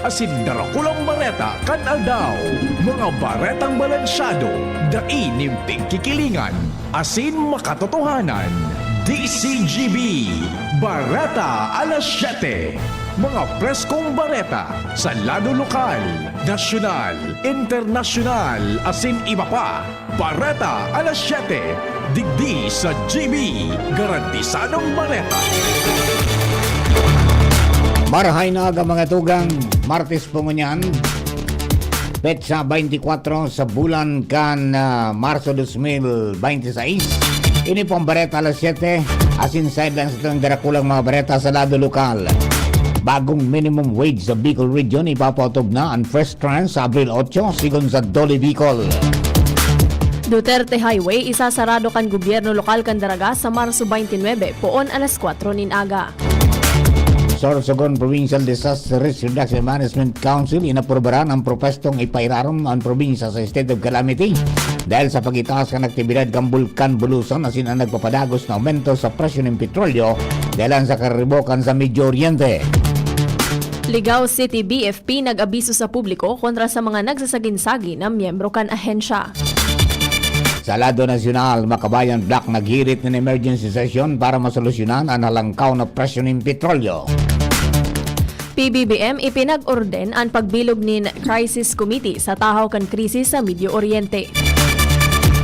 asin darakulang bareta kan aldaw. Mga baretang balansyado, dainimping kikilingan, asin makatotohanan. DCGB, Bareta alas 7. Mga preskong bareta sa lado lokal, nasyonal, internasyonal, asin iba pa. Bareta alas 7. Digdi sa GB, garantisadong bareta. Marahay na aga mga tugang, Martes po ngunyan, petsa 24 sa bulan kan Marso 2026. Ini pong bareta alas 7, asin sideline sa itong darakulang mga bareta sa lado lokal. Bagong minimum wage sa Bicol Region ipapatog na ang first tranche sa Abril 8, sigon sa Dole Bicol. Duterte Highway isasarado kan gobyerno lokal kan Daraga sa Marso 29, poon alas 4 nin aga. Sorsogon Provincial Disaster Risk Reduction Management Council inaprubaran ang propestong ipairarom ang probinsya sa state of calamity dahil sa pagitaas ng aktibidad ng Bulkan Bulusan asin ang nagpapadagos na aumento sa presyo ng petrolyo dahil sa karibokan sa Medyo Oriente. Ligao City BFP nag-abiso sa publiko kontra sa mga nagsasaginsagi ng miyembro kan ahensya. Sa lado nasyonal, Makabayan Black naghirit ng emergency session para masolusyonan ang halangkaw na presyo ng petrolyo. PBBM ipinag-orden ang pagbilog ni Crisis Committee sa tahaw kan krisis sa Medyo Oriente.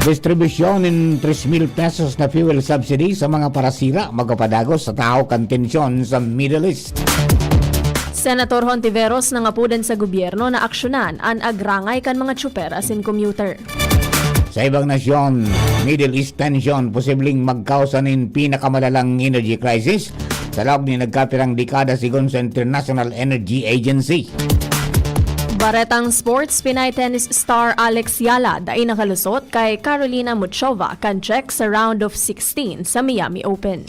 Distribusyon ng 3,000 pesos na fuel subsidy sa mga parasira magpapadagos sa tahaw kan tensyon sa Middle East. Senator Hontiveros nangapudan sa gobyerno na aksyonan ang agrangay kan mga tsuper asin commuter. Sa ibang nasyon, Middle East tension posibleng magkausa ng pinakamalalang energy crisis sa loob ni nagkapirang dekada sigon sa International Energy Agency. Baretang sports, Pinay tennis star Alex Yala dai nakalusot kay Carolina Muchova kan check sa round of 16 sa Miami Open.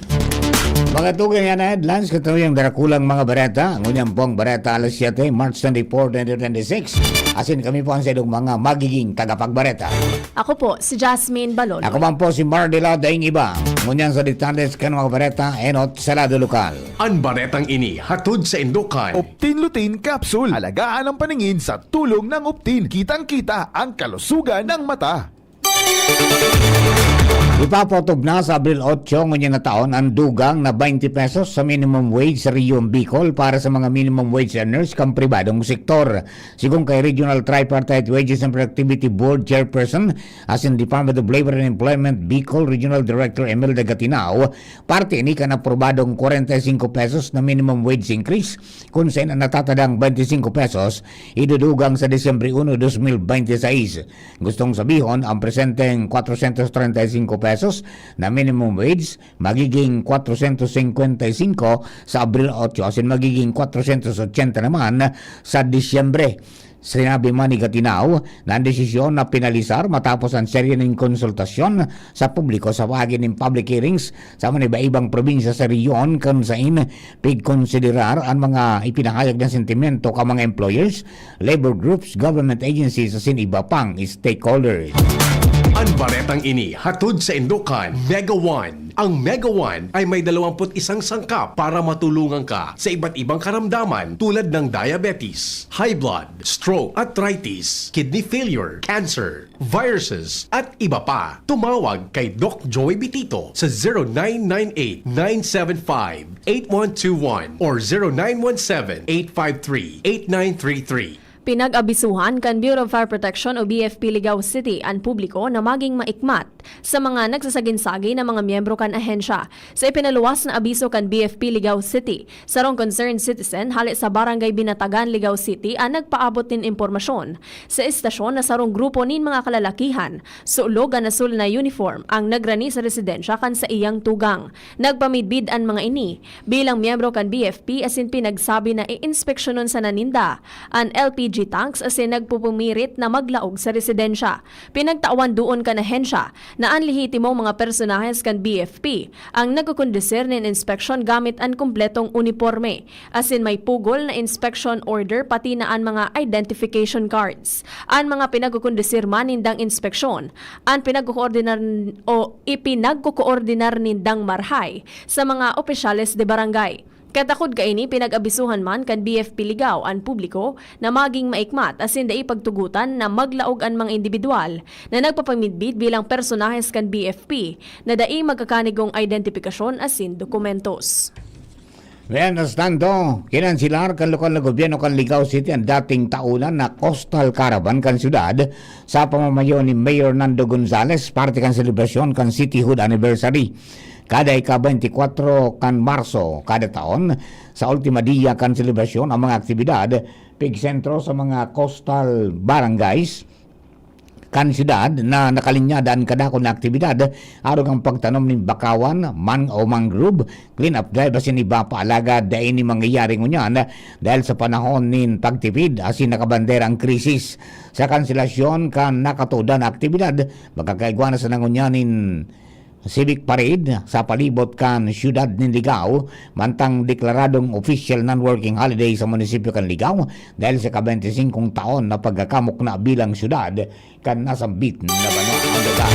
Mga tugang yan na headlines katulong darakulang mga bareta. Ngunyan pong bareta alas 7, March 24, 2026. Asin kami po ang sa mga magiging tagapagbareta. Ako po si Jasmine Balolo. Ako man po si Mardela Daing Iba. Ngunyan sa detalles kan mga bareta enot sa lado lokal. Ang baretang ini hatod sa Indokan. Optin Lutein Capsule. Alagaan ang paningin sa tulong ng Optin. Kitang-kita ang kalusugan ng mata. Ipapatog na sa Abril 8 ngunyan na taon ang dugang na 20 pesos sa minimum wage sa Rio Bicol para sa mga minimum wage earners kang pribadong sektor. Sigong kay Regional Tripartite Wages and Productivity Board Chairperson as in Department of Labor and Employment Bicol Regional Director Emelda Gatinao, parte ni ka na probadong 45 pesos na minimum wage increase kung saan ang natatadang 25 pesos idudugang sa Disyembre 1, 2026. Gustong sabihon ang presenteng 435 pesos na minimum wage magiging 455 sa Abril 8 asin magiging 480 naman sa Disyembre. Sinabi man ni Gatinao na ang desisyon na pinalisar matapos ang serye ng konsultasyon sa publiko sa pagi ng public hearings sa mga iba-ibang probinsya sa riyon kung saan pigkonsiderar ang mga ipinahayag ng sentimento ka mga employers, labor groups, government agencies asin iba pang stakeholders. Ang baretang ini hatod sa Indokan, Mega One. Ang Mega One ay may 21 sangkap para matulungan ka sa iba't ibang karamdaman tulad ng diabetes, high blood, stroke, arthritis, kidney failure, cancer, viruses, at iba pa. Tumawag kay Doc Joy Bitito sa 0998-975-8121 or 0917-853-8933. Pinag-abisuhan kan Bureau of Fire Protection o BFP Ligao City ang publiko na maging maikmat sa mga nagsasaginsagi ng mga miyembro kan ahensya. Sa ipinaluwas na abiso kan BFP Ligao City, sarong concerned citizen hali sa Barangay Binatagan, Ligao City ang nagpaabot nin impormasyon sa istasyon na sarong grupo nin mga kalalakihan sulog ang asul na uniform ang nagrani sa residensya kan sa iyang tugang. Nagpamidbid ang mga ini bilang miyembro kan BFP asin pinagsabi na i-inspeksyonon sa naninda ang LPG tanks asin nagpupumirit na maglaog sa residensya. Pinagtawan doon kan ahensya na ang lehitimong mga personahes kan BFP ang nagkukondisir ng inspeksyon gamit ang kumpletong uniforme. Asin may pugol na inspection order pati na ang mga identification cards. Ang mga pinagkukondisir man nindang inspeksyon, ang pinagkukoordinar o ipinagkukoordinar nindang marhay sa mga opisyales de barangay. Katakod kaini pinag-abisuhan man kan BFP Ligaw ang publiko na maging maikmat asin dai pagtugutan na maglaog ang mga individual na nagpapamidbid bilang personahes kan BFP na dai magkakanigong identifikasyon asin dokumentos. Mientras tanto, kinansilar kan lokal na gobyerno kan Ligao City ang dating taulan na Coastal Caravan kan syudad sa pamamayo ni Mayor Nando Gonzales parte kan selebrasyon kan Cityhood Anniversary. Kada ika-24 kan Marso kada taon, sa ultima dia kan selebrasyon ang mga aktibidad pigsentro sa mga coastal barangays kan syudad na nakalinyadan kadako na aktibidad arog ang pagtanom ng bakawan, o mangrove, clean up drive asin iba paalaga dahil ni mangyayari ngunyan dahil sa panahon nin pagtipid asin nakabandera ang krisis. Sa kanselasyon kan nakatuda na aktibidad magkakaigwana sa nangunyanin civic parade sa palibot kan siyudad ng Ligao mantang deklaradong official non-working holiday sa munisipyo kan Ligao dahil sa ka-25 taon na pagkakamok na bilang siyudad kan nasambit na banwa ang lugar.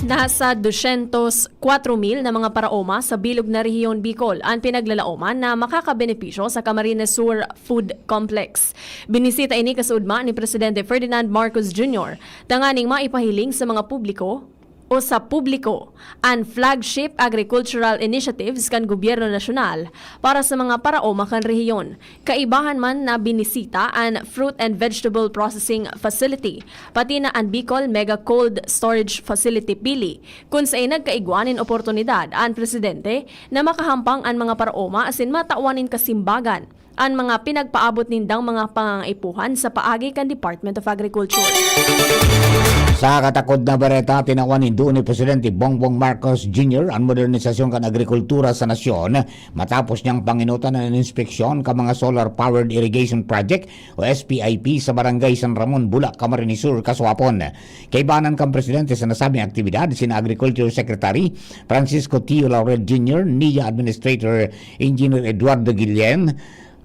Nasa 204,000 na mga paraoma sa bilog na rehiyon Bicol ang pinaglalaoman na makakabenepisyo sa Camarines Sur Food Complex. Binisita ini kasudma ni Presidente Ferdinand Marcos Jr. tanganing maipahiling sa mga publiko ang flagship agricultural initiatives kan gobyerno nasyonal para sa mga paraoma kan rehiyon. Kaibahan man na binisita ang Fruit and Vegetable Processing Facility, pati na ang Bicol Mega Cold Storage Facility Pili, kung sa nagkaigwanin oportunidad ang presidente na makahampang ang mga paraoma asin matauanin kasimbagan ang mga pinagpaabot nindang mga pangangaipuhan sa paagi kan Department of Agriculture. Sa katakod na bareta, tinawanin doon ni Presidente Bongbong Marcos Jr. ang modernisasyon kan agrikultura sa nasyon matapos niyang panginutan ng inspeksyon ka mga solar-powered irrigation project o SPIP sa Barangay San Ramon, Bula, Camarines Sur, Kasuapon. Kaibanan kang Presidente sa nasabing aktibidad, sina Agriculture Secretary Francisco Tio Laurel Jr., NIA Administrator Engineer Eduardo Guillen,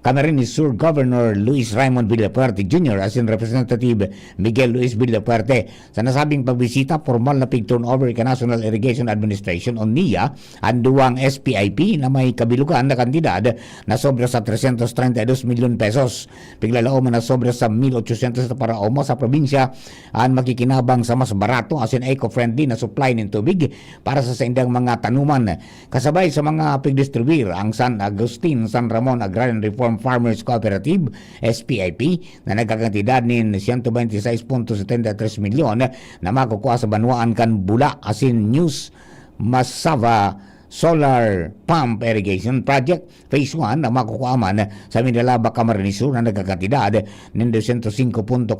Camarines Sur Governor Luis Raymond Villapuerte Jr. asin Representative Miguel Luis Villapuerte. Sa nasabing pagbisita, formal na pig-turnover ka National Irrigation Administration o NIA ang duwang SPIP na may kabilugan na kantidad na sobra sa 332 milyon pesos. Piglalao na sobra sa 1,800 na paraoma sa probinsya ang makikinabang sa mas barato asin eco-friendly na supply ng tubig para sa indang mga tanuman. Kasabay sa mga pigdistribuir ang San Agustin San Ramon Agrarian Reform Farmers Cooperative SPIP na nagkakantidad ng 126.73 milyon na makukuha sa banwaan kan Bula asin News Masava Solar Pump Irrigation Project Phase 1 na makukuha man sa Minalaba, Camarines Sur na nagkakantidad ng 205.46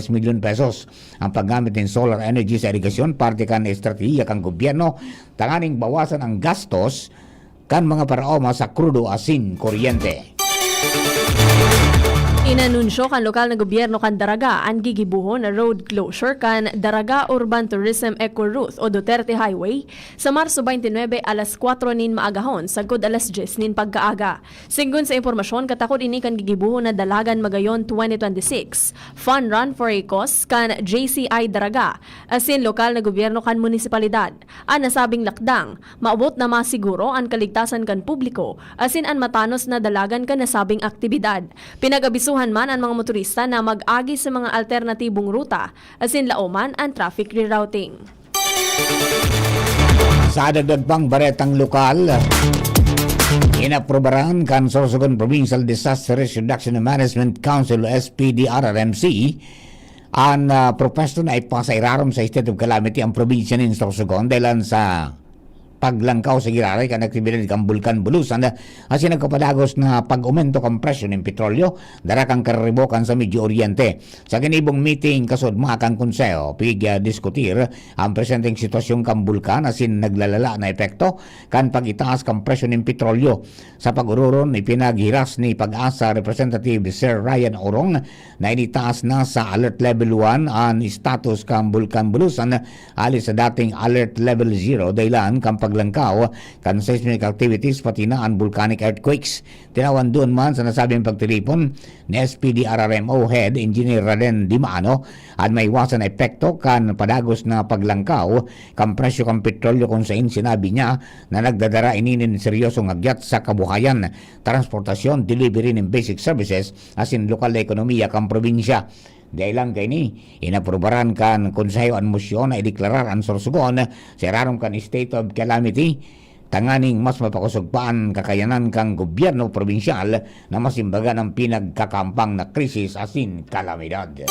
milyon pesos. Ang paggamit ng solar energy sa irigasyon parte kan estratehiya kan gobyerno tanganing bawasan ang gastos kan mga paraoma sa krudo asin kuryente. Inanunsyo kan lokal na gobyerno kan Daraga ang gigibuhon na road closure kan Daraga Urban Tourism Eco Route o Duterte Highway sa Marso 29 alas 4 nin maagahon sagod alas 10 nin pagkaaga. Sigun sa impormasyon, katakod ini kan gigibuhon na Dalagan Magayon 2026 Fun Run for a Cause kan JCI Daraga asin lokal na gobyerno kan munisipalidad. Ang nasabing lakdang maabot na masiguro ang kaligtasan kan publiko asin ang matanos na dalagan kan nasabing aktibidad. Pinag-abisuhan man ang mga motorista na mag-agi sa mga alternatibong ruta asin laoman ang traffic rerouting. Sa dagdag pang baretang lokal, inaprobaran kan Sorsogon Provincial Disaster Risk Reduction and Management Council o SPDRRMC ang propesto na ipasairarom sa state of calamity ang probinsya ng Sorsogon dahil sa paglangkaw sa giraray kan aktibidad kan Bulkan Bulusan asin nagkapadagos na pag-aumento kan presyo ng petrolyo dara kang karribokan sa Medyo Oriente. Sa ganibong meeting kasod mga kang konseho diskutir ang presenteng sitwasyon kan Bulkan asin naglalala na epekto kan pag-itaas kan presyo ng petrolyo. Sa pag-ururon ipinaghiras ni Pag-asa Representative Sir Ryan Orong na initaas na sa Alert Level 1 ang status kan Bulkan Bulusan alis sa dating Alert Level 0 dahilan kan paglangkaw kan seismic activities pati na ang volcanic earthquakes. Tinawan doon man sa nasabing pagtilipon ni SPDRRMO Head Engineer Raden Dimano at may iwasan na epekto kan padagos na paglangkaw kan presyo kan petrolyo kung saan sinabi niya na nagdadara ininin seryosong agyat sa kabuhayan, transportasyon, delivery ng basic services asin lokal na ekonomiya kan probinsya. Dahil lang kay ni, inaprobaran kan konseho an motion na ideklarar ang Sorsogon sa rarong kan state of calamity, tanganing mas mapakusugpaan kakayanan kang gobyerno probinsyal na masimbaga ng pinagkakampang na krisis asin kalamidad.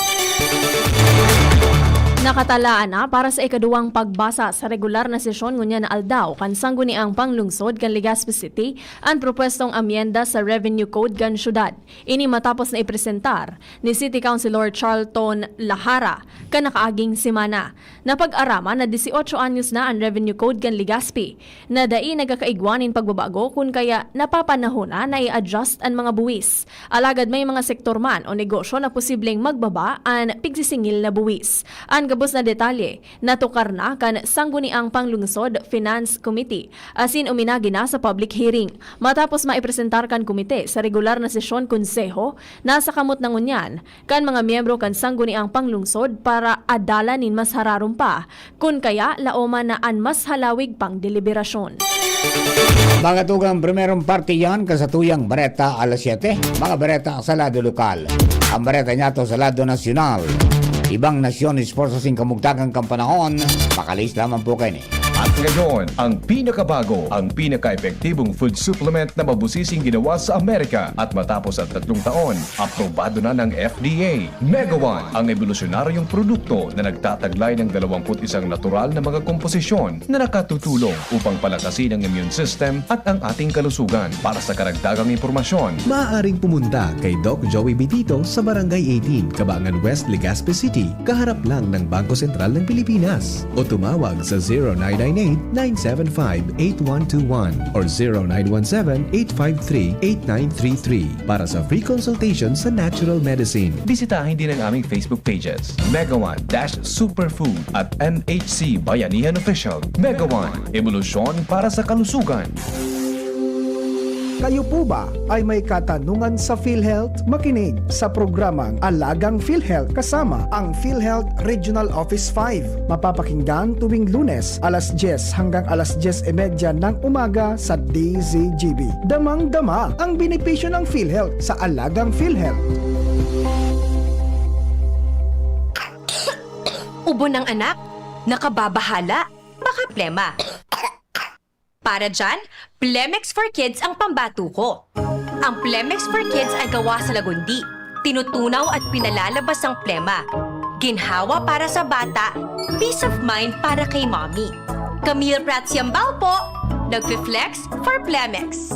Nakatalaan na para sa ikaduwang pagbasa sa regular na sesyon ngunya na aldaw kan sangguniang panglungsod kan Legazpi City ang propwestong amyenda sa Revenue Code kan syudad. Ini matapos na ipresentar ni City Councilor Charlton Lahara kan nakaaging semana. Napag-araman na 18 anyos na ang Revenue Code kan Legazpi na dai nagakaigwanin pagbabago kun kaya napapanahon na i-adjust ang mga buwis. Alagad may mga sektor man o negosyo na posibleng magbaba ang pigsisingil na buwis. Ang gabos na detalye, natukar na kan sangguniang panglungsod Finance Committee asin uminagi na sa public hearing. Matapos maipresentar kan komite sa regular na sesyon konseho, nasa kamot na ngunyan kan mga miyembro kan sangguniang panglungsod para adalanin mas hararum pa kun kaya laoman na an mas halawig pang deliberasyon. Mga tugang primerong parte yan kasatuyang Bareta alas 7, mga Bareta sa lado lokal. Ang Bareta niya to sa lado nasyonal. Ibang nasyon sports sa kamugtagang kampanahon, makalis lamang po kayo ni. At ngayon, ang pinakabago, ang pinaka-epektibong food supplement na mabusising ginawa sa Amerika at matapos ang 3 taon, aprobado na ng FDA. Mega One, ang evolusyonaryong produkto na nagtataglay ng 21 natural na mga komposisyon na nakatutulong upang palakasin ang immune system at ang ating kalusugan. Para sa karagdagang impormasyon, Maaaring pumunta kay Doc Joey Bitito sa Barangay 18, Cabangan West, Legazpi City, kaharap lang ng Bangko Sentral ng Pilipinas. O tumawag sa 0998-975-8121 or 0917-853-8933 para sa free consultation sa natural medicine. bisitahin din ang aming Facebook pages, Mega One-Superfood at NHC Bayanihan Official. Mega One, evolusyon para sa kalusugan. Kayo po ba ay may katanungan sa PhilHealth? Makinig sa programang Alagang PhilHealth kasama ang PhilHealth Regional Office 5. Mapapakinggan tuwing Lunes alas 10 hanggang alas 10:30 ng umaga sa DZGB. Damang-dama ang benepisyo ng PhilHealth sa Alagang PhilHealth. Ubo ng anak? Nakababahala? Baka plema. Para dyan, Plemex for Kids ang pambato ko. Ang Plemex for Kids ay gawa sa lagundi. Tinutunaw at pinalalabas ang plema. Ginhawa para sa bata, peace of mind para kay mommy. Camille Prats Yambao po, nagfi-flex for Plemex.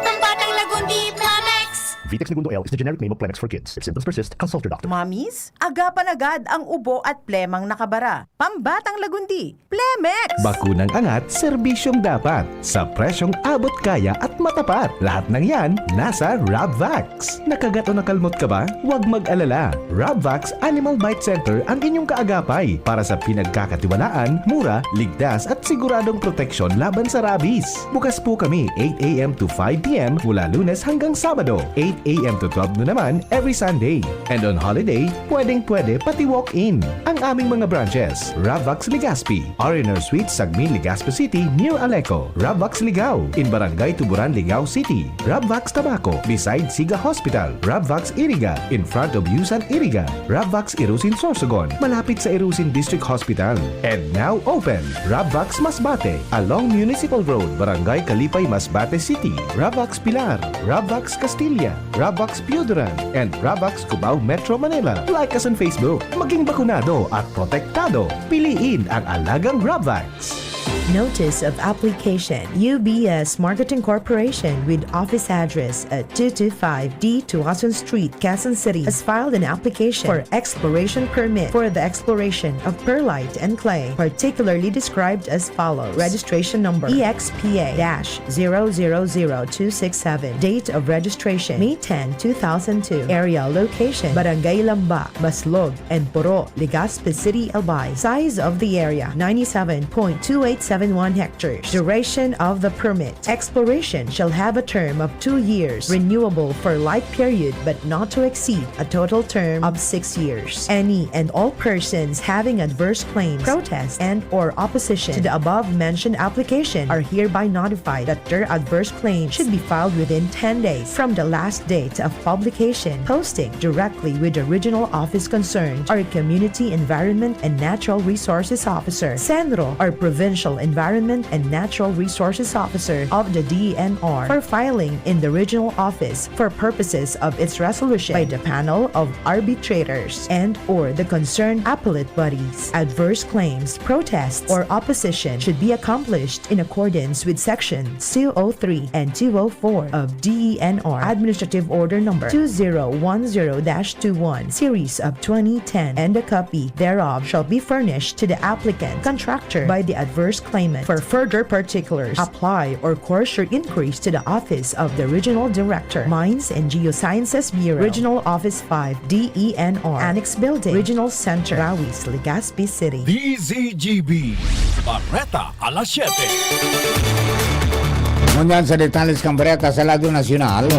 Pambatang lagundi, Plemex! Vitex Segundo L is the generic name of Plemex for kids. If symptoms persist, consult your doctor. Mommies, agapan agad ang ubo at plemang nakabara. Pambatang lagundi, Plemex! Bakunang angat, serbisyong dapat. Sa presyong abot kaya at matapat. Lahat ng yan, nasa Rabvax. Nakagat o nakalmot ka ba? Huwag mag-alala. Rabvax Animal Bite Center ang inyong kaagapay para sa pinagkakatiwalaan, mura, ligtas at siguradong proteksyon laban sa rabies. Bukas po kami 8 a.m. to 5 p.m. mula Lunes hanggang Sabado, 8 a.m. to 12 noon naman every Sunday. And on holiday, pwedeng-pwede pati walk-in. Ang aming mga branches, Rabvax Legazpi, Ariner Suite, Sagmin, Legazpi City, near Aleco, Rabvax Ligao, in Barangay Tuburan, Ligao City, Rabvax Tabaco, beside Siga Hospital, Rabvax Iriga, in front of Yusan Iriga, Rabvax Irusin Sorsogon, malapit sa Irusin District Hospital. And now open, Rabvax Masbate, along Municipal Road, Barangay Kalipay, Masbate City, Rabvax Pilar, Rabvax Castilla, Rabvax Piuduran, and Rabvax Cubao Metro Manila. Like us on Facebook. Maging bakunado at protektado. Piliin ang alagang Rabvax. Notice of Application. UBS Marketing Corporation with office address at 225D Tuason Street, Quezon City has filed an application for exploration permit for the exploration of perlite and clay, particularly described as follows. Registration number EXPA-000267. Date of registration May 10, 2002. Area location Barangay Lamba, Baslog, and Poro, Legazpi City, Albay. Size of the area 97.28 1.71 hectares. Duration of the permit. Exploration shall have a term of 2 years, renewable for life period but not to exceed a total term of 6 years. Any and all persons having adverse claims, protest, and or opposition to the above-mentioned application are hereby notified that their adverse claim should be filed within 10 days from the last date of publication, posting directly with the regional office concerned or Community Environment and Natural Resources Officer, CENRO, or Provincial Environment and Natural Resources Officer of the DENR for filing in the regional office for purposes of its resolution by the panel of arbitrators and or the concerned appellate bodies. Adverse claims, protests, or opposition should be accomplished in accordance with sections 203 and 204 of DENR Administrative Order Number 2010-21 Series of 2010, and a copy thereof shall be furnished to the applicant contractor by the adverse claimant. For further particulars, apply or course your inquiries to the Office of the Regional Director, Mines and Geosciences Bureau, Regional Office 5, DENR, Annex Building, Regional Center, Rawis, Legazpi City. DZGB Barreta alas 7. Ngunyan sa detalles kang bereta sa lado nasyonal,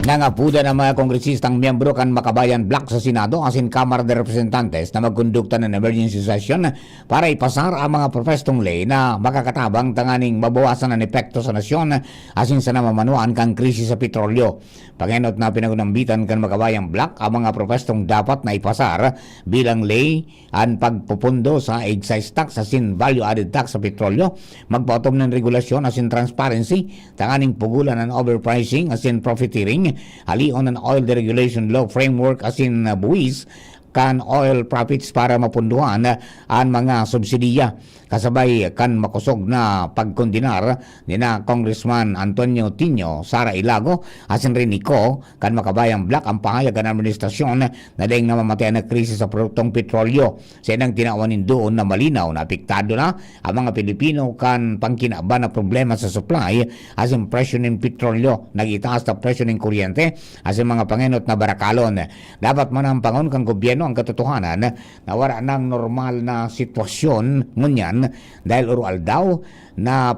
nangapuda ng mga kongresistang miyembro kan Makabayan Bloc sa Senado asin Kamara de Representantes na magkondukta ng emergency session para ipasar ang mga propestong lay na makakatabang tanganing mabawasan ang epekto sa nasyon asin sa namamanuan kang krisis sa petrolyo. Pangenot na pinagunambitan kan Makabayan Bloc ang mga propestong dapat na ipasar bilang lay ang pagpupundo sa excise tax asin value added tax sa petrolyo, magpautom ng regulasyon asin transparency, tanganing pugulan ng overpricing asin profiteering, halion ng oil deregulation law framework asin buwis kan oil profits para mapunduhan ang mga subsidiya. Kasabay kan makusog na pagkondinar ni na Congressman Antonio Tino Sara Ilago asin rin Nico kan Makabayan Bloc ang pahayag ng administrasyon na daing namamatay na krisis sa produktong petrolyo. Sa nang tinawanin doon na malinaw na apektado na ang mga Pilipino kan pangkinaba na problema sa supply asin presyo ng petrolyo, nagitaas na presyo ng kuryente asin mga pangenot na barakalon. Dapat man ang pangon kang gobyerno ang katotohanan na wala ng normal na sitwasyon ngunyan dahil urual daw na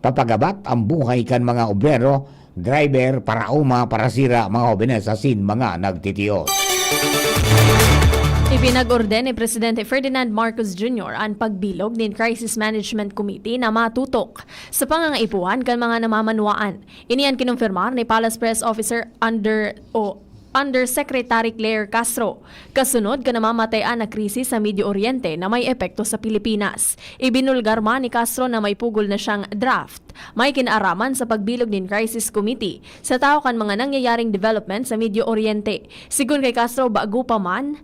papagabat ang buhay kan mga obrero, driver, parauma, parasira, mga hobenes asin mga nagtitiyos. Ipinag-orden ni Presidente Ferdinand Marcos Jr. ang pagbilog ng Crisis Management Committee na matutok sa pangangaipuan kan mga namamanuaan. Iniyan kinumpirmar ni Palace Press Officer Undersecretary Claire Castro. Kasunod ka namamatayan na krisis sa Medio Oriente na may epekto sa Pilipinas. Ibinulgar man ni Castro na may pugol na siyang draft. May kinaaraman sa pagbilog ng Crisis Committee sa tao kan mga nangyayaring development sa Medio Oriente. Sigun kay Castro, bago pa man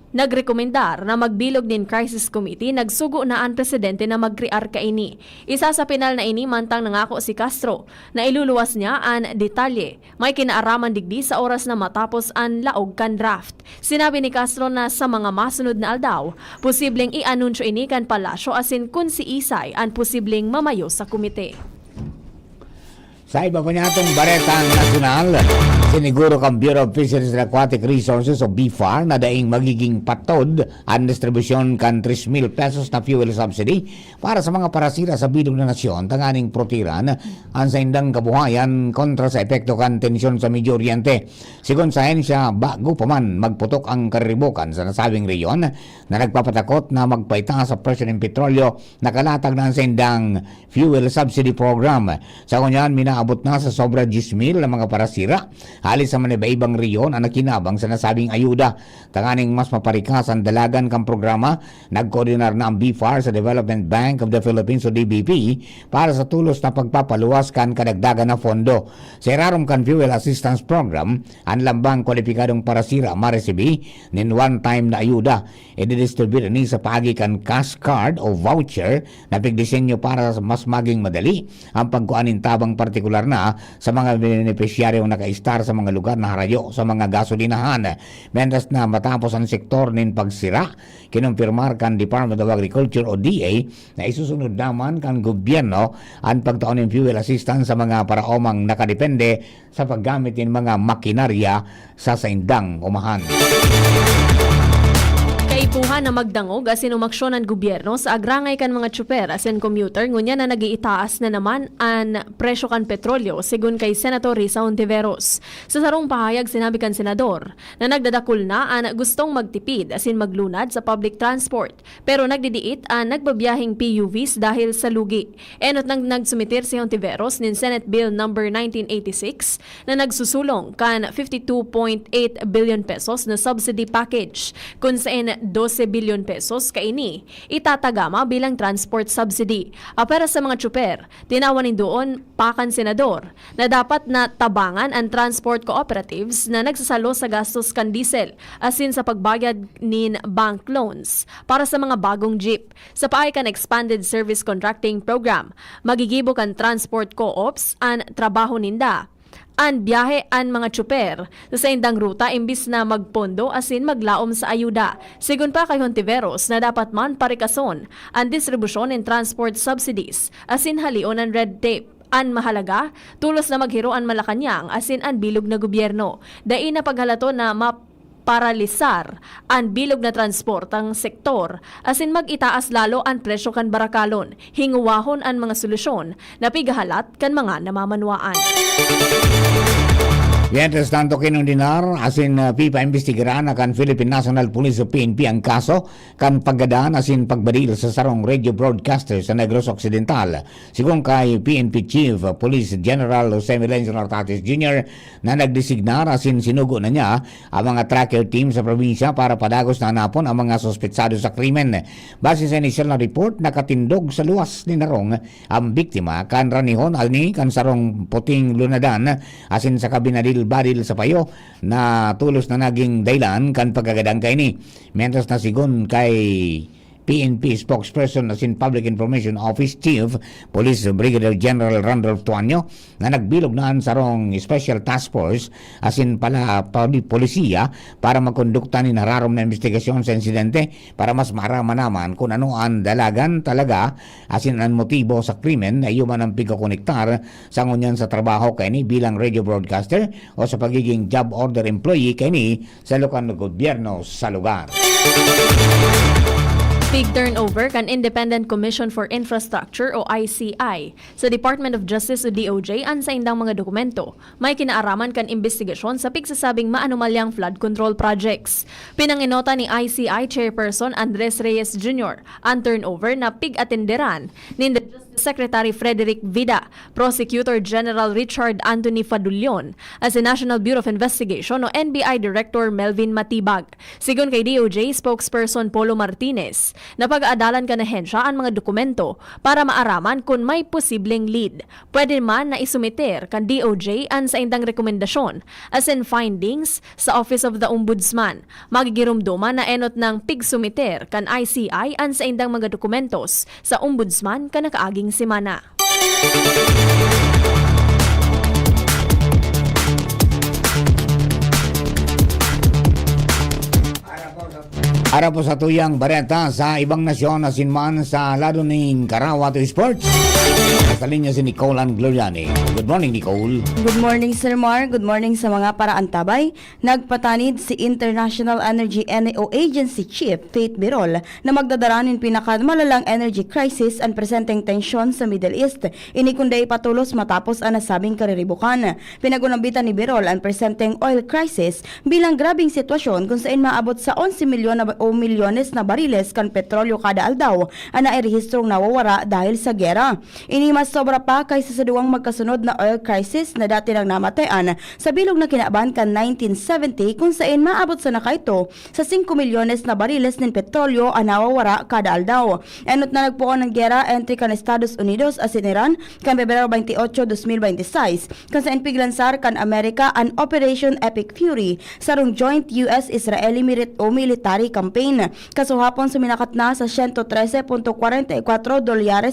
nagrekomendar na magbilog din Crisis Committee, nagsugo na ang presidente na mag-crear kaini. Isa sa pinal na ini mantang nangako si Castro na iluluwas niya ang detalye. May kinaaraman digdi sa oras na matapos ang laog kan draft. Sinabi ni Castro na sa mga masunod na aldaw, posibleng i-anunsyo ini kan palasyo asin kun si Isay ang posibleng mamayo sa komite. Sa iba pa niya itong baretang nasyonal, siniguro kang Bureau of Fisheries and Aquatic Resources o BFAR na daing magiging patod ang distribusyon kan 3,000 pesos na fuel subsidy para sa mga parasira sa bilog na nasyon, tanganing protiran ang sa indang kabuhayan kontra sa epekto kan tensyon sa Medio Oriente. Sigon sa ahensya, bago pa man magputok ang karibukan sa nasabing reyon na nagpapatakot na magpaitaas sa presyo ng petrolyo, nakalatag na ang sa indang fuel subsidy program. Sa kunyan, abot na sa sobra 10,000 ang mga parasira. Halis sa maniba-ibang riyon ang nakinabang sa nasabing ayuda. Tanganing mas maparikas ang dalagan kang programa, nagkoordinar na ang BFAR sa Development Bank of the Philippines o DBP para sa tulos na pagpapaluwas kan kadagdagan na fondo. Sa irarom kan Fuel Assistance Program, ang lambang kwalipikadong parasira maresibi nin one-time na ayuda. I-distribute ni sa paagi kan cash card o voucher na pigdisenyo para mas maging madali ang pagkuanin tabang partikular na sa mga benepisyaryo naka-star sa mga lugar na harayo sa mga gasolinahan. Mentas na matapos ang sektor nin pagsira, kinumpirmar kan Department of Agriculture o DA na isusunod naman kan gobyerno ang pagtaon ng fuel assistance sa mga paraomang nakadepende sa paggamit ng mga makinarya sa saindang umahan. Kay Duha na magdangog asin umaksyon ang gobyerno sa agrangay kan mga tsuper asin commuter ngunya na nagiitaas na naman ang presyo kan petrolyo sigun kay Senator Risa Hontiveros. Sa sarong pahayag sinabi kan senador na nagdadakul na ang gustong magtipid asin maglunad sa public transport pero nagdidiit ang nagbabiyahing PUVs dahil sa lugi. Enot nang nagsumitir si Hontiveros nin Senate Bill number 1986 na nagsusulong kan 52.8 billion pesos na subsidy package kung saan 12 billion pesos kaini itatagama bilang transport subsidy. Para sa mga tsuper, tinawanin doon pakan senador na dapat na tabangan ang transport cooperatives na nagsasalo sa gastos kan diesel asin sa pagbayad nin bank loans para sa mga bagong jeep. Sa paay kan expanded service contracting program, magigibo kan transport co-ops ang trabaho ninda. An biyahe ang mga tsuper sa indang ruta imbis na magpondo asin maglaom sa ayuda. Sigun pa kay Hontiveros na dapat man parikason ang distribusyon ng transport subsidies asin halion ang red tape. An mahalaga, tulos na maghiro ang Malacanang asin ang bilog na gobyerno. Dai na paghalato na paralisar ang bilog na transportang sektor asin mag-itaas lalo ang presyo kan barakalon, hinguwahon ang mga solusyon na pigahalat kan mga namamanwaan. Mientras tanto kinundinar asin pipa investigaran akan Philippine National Police o PNP ang kaso kan paggadaan asin pagbadil sa sarong radio broadcaster sa Negros Occidental. Sigung kay PNP Chief Police General Jose Melencio Nartates Jr. na nagdesignar asin sinugo na niya ang mga tracker team sa probinsya para padagos na hanapon ang mga suspetsado sa krimen. Base sa initial na report, nakatindog sa luwas ni Narong ang biktima kan ranihon alni kan sarong puting lunadan asin sa kabinadil baril sa payo na tulos na naging daylan kan pagkagadang kay ni. Mientras na sigon kay PNP spokesperson asin Public Information Office Chief Police Brigadier General Randolph Tuanyo na nagbilog na ang sarong Special Task Force asin pala polisiya para magkondukta ni nararom na investigasyon sa insidente para mas maraman naman kung ano ang dalagan talaga asin ang motibo sa krimen na yuman ang pagkakonektar sa ngunyan sa trabaho kay ni bilang radio broadcaster o sa pagiging job order employee kay ni sa lokal na gobyerno sa lugar. Big turnover kan Independent Commission for Infrastructure o ICI sa Department of Justice o DOJ an sa indang mga dokumento. May kinaaraman kan investigasyon sa pigsasabing maanumalyang flood control projects. Pinanginota ni ICI Chairperson Andres Reyes Jr. ang turnover na pig-atenderan ni Secretary Frederick Vida, Prosecutor General Richard Anthony Fadulion, as the National Bureau of Investigation o NBI Director Melvin Matibag. Sigon kay DOJ spokesperson Polo Martinez, na pag-aadalan ka na hensya ang mga dokumento para maaraman kung may posibleng lead. Pwede man na isumiter kan DOJ an sa indang rekomendasyon as in findings sa Office of the Ombudsman. Magigirumduman na enot ng pigsumiter kan ICI an sa indang mga dokumentos sa Ombudsman kan nakaaging semana. Ara po sa tuyang bareta sa ibang nasyon asin man sa lado ng Karawat Sports. Sa linya si Nicole and Gloriani. Good morning, Nicole. Good morning, Sir Mar. Good morning sa mga paraantabay. Nagpatanid si International Energy NEO Agency Chief Faith Birol na magdadaranin pinakamalalang energy crisis and presenting tension sa Middle East. Inikunday patulos matapos ang nasabing kariribukan. Pinagunambitan ni Birol ang presenting oil crisis bilang grabing sitwasyon kung saan maabot sa 11 milyon o milyones na bariles kan petrolyo kada aldaw ang nairehistrong nawawara dahil sa gera. Ini mas sobra pa kaysa sa duwang magkasunod na oil crisis na dati nang namatayan sa bilog na kinaban kan 1970 kung saan maabot sa nakaito sa 5 milyones na bariles ng petrolyo ang nawawara kada aldaw. Enot na nagpuon ng gera entry kan Estados Unidos as in Iran kan Pebrero 28, 2026 kung saan piglansar kan Amerika ang Operation Epic Fury sarong joint US-Israeli military campaign. Kasuhapon suminakat na sa $113.44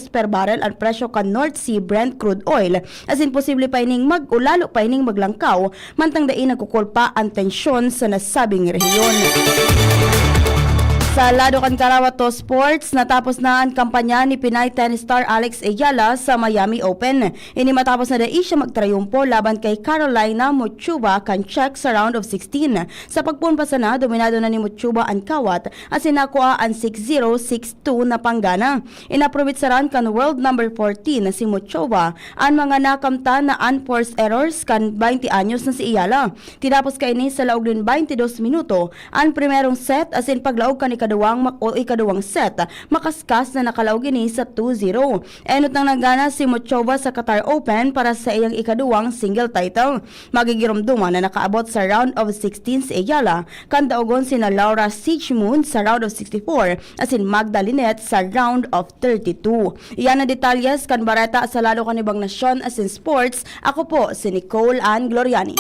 per barrel ang presyo kan North Sea Brent crude oil as in posible pa ining ulalo pa ining maglangkaw mantang dain nagkukulpa ang tensyon sa nasabing rehiyon. Sa lado kan Karawato Sports, natapos na ang kampanya ni Pinay tennis star Alex Ayala sa Miami Open. Ini matapos na dai siya magtrayumpo laban kay Carolina Muchova kan Czech sa round of 16. Sa pagpunpasa na, dominado na ni Muchova ang kawat at sinakuha ang 6-0, 6-2 na panggana. Inaprobitsaran kan world number 14 na si Muchova ang mga nakamta na unforced errors kan 20 anyos na si Ayala. Tinapos kay ni sa laog din 22 minuto ang primerong set asin paglaog kan ikaduwang set makaskas na nakalaog ini sa 2-0. Enot nang nagana si Muchova sa Qatar Open para sa iyang ikaduwang single title. Magigirumduman na nakaabot sa round of 16 si Ayala kan daogon sina Laura Siegmund sa round of 64 asin Magda Linet sa round of 32. Iyan na detalyes kan bareta sa lalo kanibang nasyon asin sports. Ako po si Nicole Ann Gloriani.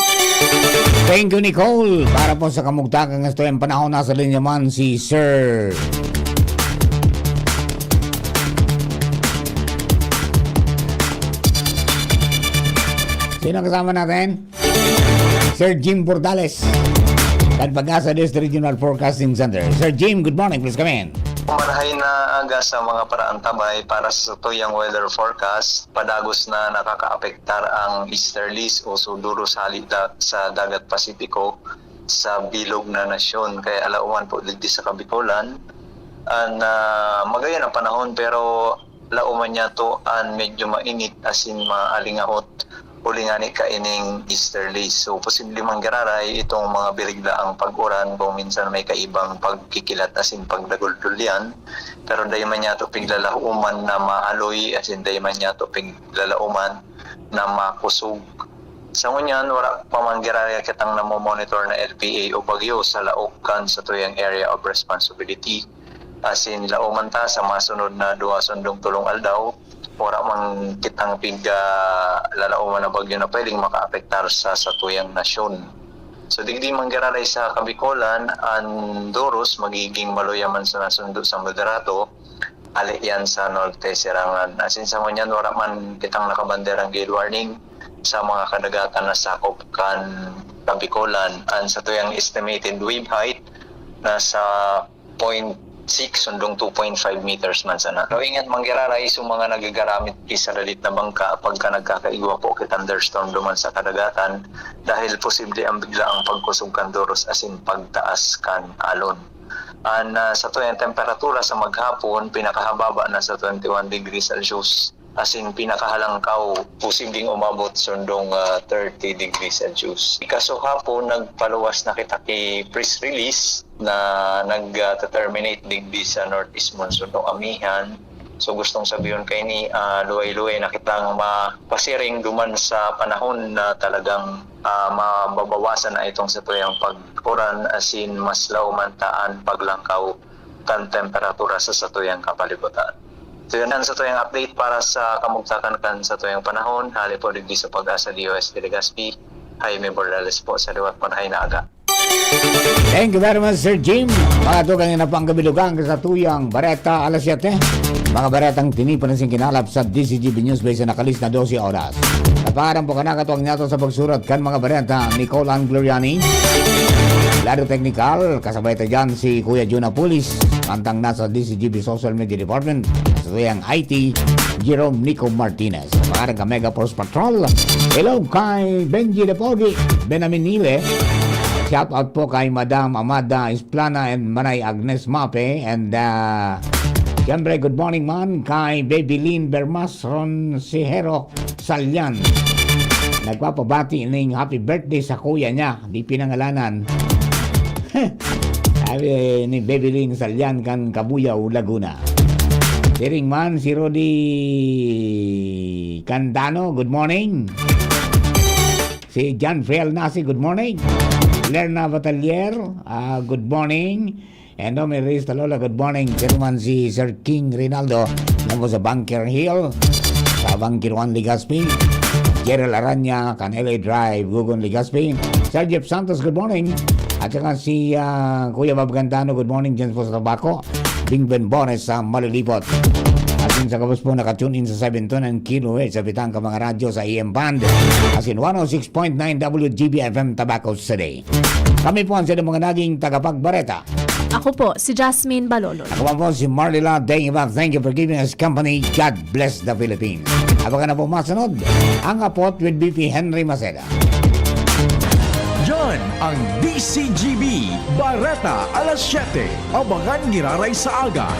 Thank you, Nicole. Para po sa kamugtakan ng ito yung panahon nasa linya man si Sir Sino kasama natin? Sir Jim Bordales at Pag-asa District Regional Forecasting Center. Sir Jim, good morning. Please come in. Marahay na aga sa mga paraantabay para sa tuyang weather forecast. Padagos na nakakaapektar ang easterlies o suduro sa halita sa dagat Pasipiko sa bilog na nasyon. Kaya alauman po dito sa Kabikulan. Magayon ang panahon pero lauman niya to ang medyo mainit asin maalingahot ulingani ka ining easterlies. So posible manggararay itong mga biriglaang pag-uran kung minsan may kaibang pagkikilat asin pagdaguldulian. Pero dahi man niya to piglalauman na maaloy asin dahi man niya to piglalauman na makusog. Sa ngunyan, wala pa manggararay kitang namomonitor na LPA o bagyo sa laokan sa tuyang area of responsibility. Asin lauman ta sa masunod na 2 tulong aldaw. Wala man kitang lalauman na bagyo na pwedeng makaapektar sa tuyang nasyon. So digdi manggararay sa Kabikulan, ang Doros magiging maluyaman sa nasundo sa moderato, ali yan sa norte sirangan. Asin sa ngunyan, wala man kitang nakabanderang gale warning sa mga kadagatan na sakop kan Kabikulan. Ang sa tuyang estimated wave height nasa 0.6 sundong 2.5 meters man sana. So ingat manggiraray sa mga nagagaramit isaralit na bangka pagka nagkakaigwa po kit thunderstorm duman sa kadagatan dahil posible ang biglaang pagkusog kan Doros asin pagtaas kan alon. Sa tuyang temperatura sa maghapon pinakahababa na sa 21 degrees Celsius asin pinakahalangkaw posibleng umabot sundong 30 degrees Celsius. Kaso hapon nagpaluwas na kita kay press release na nag-terminate digdi sa northeast monsoon ng amihan. So gustong sabihin kay ni luway-luway na kitang mapasiring duman sa panahon na talagang mababawasan na itong sa tuyang pag-uran asin mas laumantaan paglangkaw kan temperatura sa satuyang kapalibutan. So yun sa tuyang update para sa kamugtakan kan sa tuyang panahon. Hali po digdi sa Pag-asa DOS de Legazpi. Jaime Bordales po sa liwat panahay na aga. Thank you very much, Sir Jim. Mga tugang na pang kabilugang sa tuyang Bareta alas 7. Mga baretang tinipan ng kinalap sa DCGB News Base na nakalis na 12 oras. Kaparang po kanakatuwang nato sa pagsurat kan mga bareta Nicole Ann Gloriani. Lado Technical, kasabay tayo dyan si Kuya Juna Pulis, mantang nasa DCGB Social Media Department, sa tuyang IT, Jerome Nico Martinez. Makarang ka Mega Force Patrol. Hello kay Benji Depogi, Benaminile. Shout out po kay Madam Amada Esplana and Manay Agnes Mape. And siyempre, good morning man kay Baby Lynn Bermas Ronsihero Salyan. Nagpapabati ng happy birthday sa kuya niya, di pinangalanan. Sabi ni Baby Lynn Salyan kan Kabuyaw, Laguna. Siring man si Rodi Candano, good morning. Si John Friel Nasi, good morning. Lerna Batalier, good morning. And Omi Reyes Talola, good morning. Siring man si Sir King Rinaldo, namo sa Bunker Hill, sa Bunker 1 Legazpi. Gerald Aranya, Canela Drive, Gugon Legazpi. Sir Jeff Santos, good morning. At saka si Kuya Bob Gandano, good morning dyan po sa Tabaco. Bing Ben Bones sa Malilipot. At yun sa kabos po nakatune in sa 7 kHz sa bitang ka mga radyo sa AM Band. As in 106.9 WGB FM Tabaco City. Kami po ang sila mga naging tagapagbareta. Ako po, si Jasmine Balolon. Ako po si Marlila Dengeva. Thank you for giving us company. God bless the Philippines. Abangan na po masunod ang Apot with BP Henry Maceda. Yan ang DCGB Bareta alas 7. Abangan Giraray sa aga.